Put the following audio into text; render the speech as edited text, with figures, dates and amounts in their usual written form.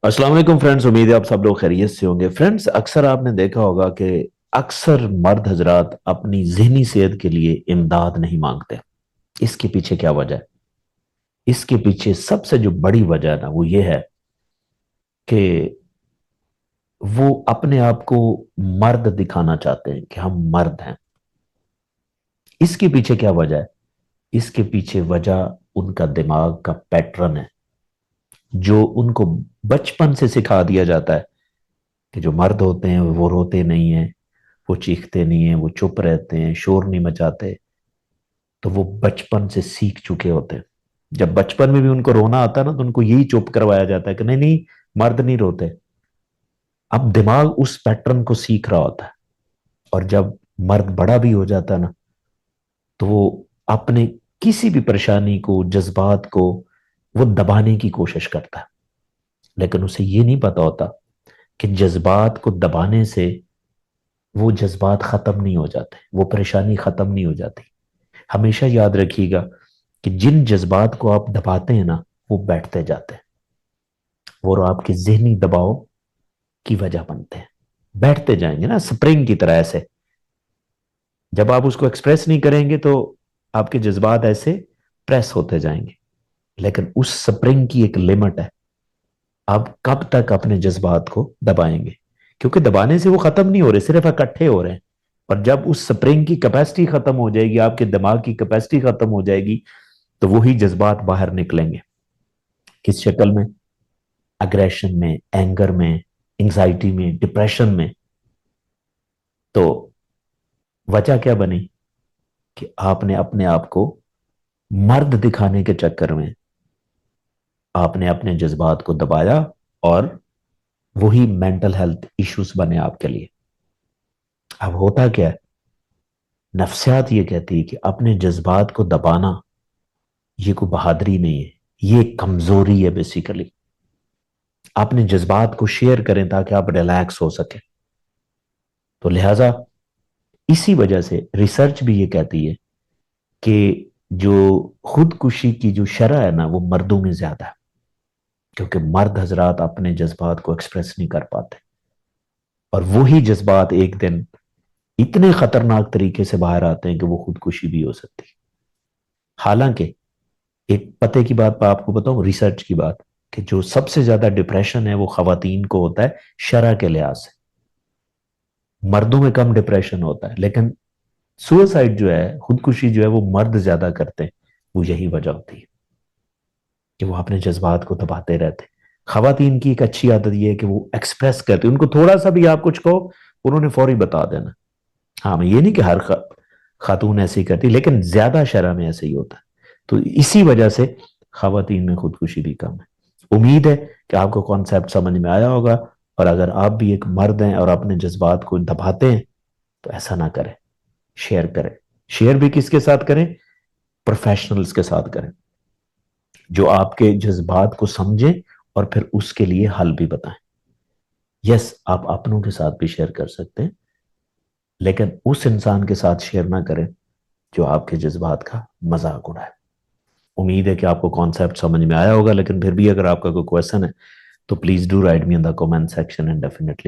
अस्सलाम वालेकुम फ्रेंड्स, उम्मीद है आप सब लोग खैरियत से होंगे। फ्रेंड्स, अक्सर आपने देखा होगा कि अक्सर मर्द हजरात अपनी जहनी सेहत के लिए इमदाद नहीं मांगते। इसके पीछे क्या वजह है? इसके पीछे सबसे जो बड़ी वजह है ना, वो ये है कि वो अपने आप को मर्द दिखाना चाहते हैं कि हम मर्द हैं। इसके पीछे क्या वजह है? इसके पीछे वजह उनका दिमाग का पैटर्न है, जो उनको बचपन से सिखा दिया जाता है कि जो मर्द होते हैं वो रोते नहीं हैं, वो चीखते नहीं हैं, वो चुप रहते हैं, शोर नहीं मचाते। तो वो बचपन से सीख चुके होते हैं। जब बचपन में भी उनको रोना आता है ना, तो उनको यही चुप करवाया जाता है कि नहीं नहीं, मर्द नहीं रोते। अब दिमाग उस पैटर्न को सीख रहा होता है, और जब मर्द बड़ा भी हो जाता है ना, तो वो अपने किसी भी परेशानी को, जज्बात को वो दबाने की कोशिश करता है। लेकिन उसे ये नहीं पता होता कि जज्बात को दबाने से वो जज्बात खत्म नहीं हो जाते, वो परेशानी खत्म नहीं हो जाती। हमेशा याद रखिएगा कि जिन जज्बात को आप दबाते हैं ना, वो बैठते जाते हैं। वो आपके जहनी दबाव की वजह बनते हैं, बैठते जाएंगे ना, स्प्रिंग की तरह ऐसे। जब आप उसको एक्सप्रेस नहीं करेंगे तो आपके जज्बात ऐसे प्रेस होते जाएंगे। लेकिन उस स्प्रिंग की एक लिमिट है। आप कब तक अपने जज्बात को दबाएंगे? क्योंकि दबाने से वो खत्म नहीं हो रहे, सिर्फ इकट्ठे हो रहे हैं। और जब उस स्प्रिंग की कैपेसिटी खत्म हो जाएगी, आपके दिमाग की कैपेसिटी खत्म हो जाएगी, तो वही जज्बात बाहर निकलेंगे। किस शक्ल में? अग्रेशन में, एंगर में, एंजाइटी में, डिप्रेशन में। तो वजह क्या बनी कि आपने अपने आप को मर्द दिखाने के चक्कर में आपने अपने जज्बात को दबाया, और वही मेंटल हेल्थ इश्यूज बने आपके लिए। अब होता क्या है? नफ्सियात ये कहती है कि अपने जज्बात को दबाना ये कोई बहादुरी नहीं है, ये कमजोरी है बेसिकली। अपने जज्बात को शेयर करें ताकि आप रिलैक्स हो सके। तो लिहाजा इसी वजह से रिसर्च भी ये कहती है कि जो खुदकुशी की जो शरह है ना, वो मर्दों में ज्यादा है। क्योंकि मर्द हजरात अपने जज्बात को एक्सप्रेस नहीं कर पाते, और वही जज्बात एक दिन इतने खतरनाक तरीके से बाहर आते हैं कि वो खुदकुशी भी हो सकती है। हालांकि एक पते की बात मैं आपको बताऊं, रिसर्च की बात, कि जो सबसे ज्यादा डिप्रेशन है वो खवातीन को होता है शरह के लिहाज से। मर्दों में कम डिप्रेशन होता है, लेकिन सुसाइड जो है, खुदकुशी जो है, वो मर्द ज्यादा करते हैं। वो यही वजह होती है कि वो अपने जज्बात को दबाते रहते हैं। खवातीन की एक अच्छी आदत ये है कि वो एक्सप्रेस करती है। उनको थोड़ा सा भी आप कुछ कहो, उन्होंने फौरी बता देना। हाँ, मैं ये नहीं कि हर खातून ऐसे ही करती, लेकिन ज्यादा शरह में ऐसे ही होता है। तो इसी वजह से खवातीन में खुदकुशी भी कम है। उम्मीद है कि आपको कॉन्सेप्ट समझ में आया होगा। और अगर आप भी एक मर्द हैं और अपने जज्बात को दबाते हैं, तो ऐसा ना करें, शेयर करें। शेयर भी किसके साथ करें? प्रोफेशनल्स के साथ करें, जो आपके जज्बात को समझें और फिर उसके लिए हल भी बताएं। यस, आप अपनों के साथ भी शेयर कर सकते हैं, लेकिन उस इंसान के साथ शेयर ना करें जो आपके जज्बात का मजाक उड़ाए। उम्मीद है कि आपको कॉन्सेप्ट समझ में आया होगा, लेकिन फिर भी अगर आपका कोई क्वेश्चन है तो please do right me in the comment section, and definitely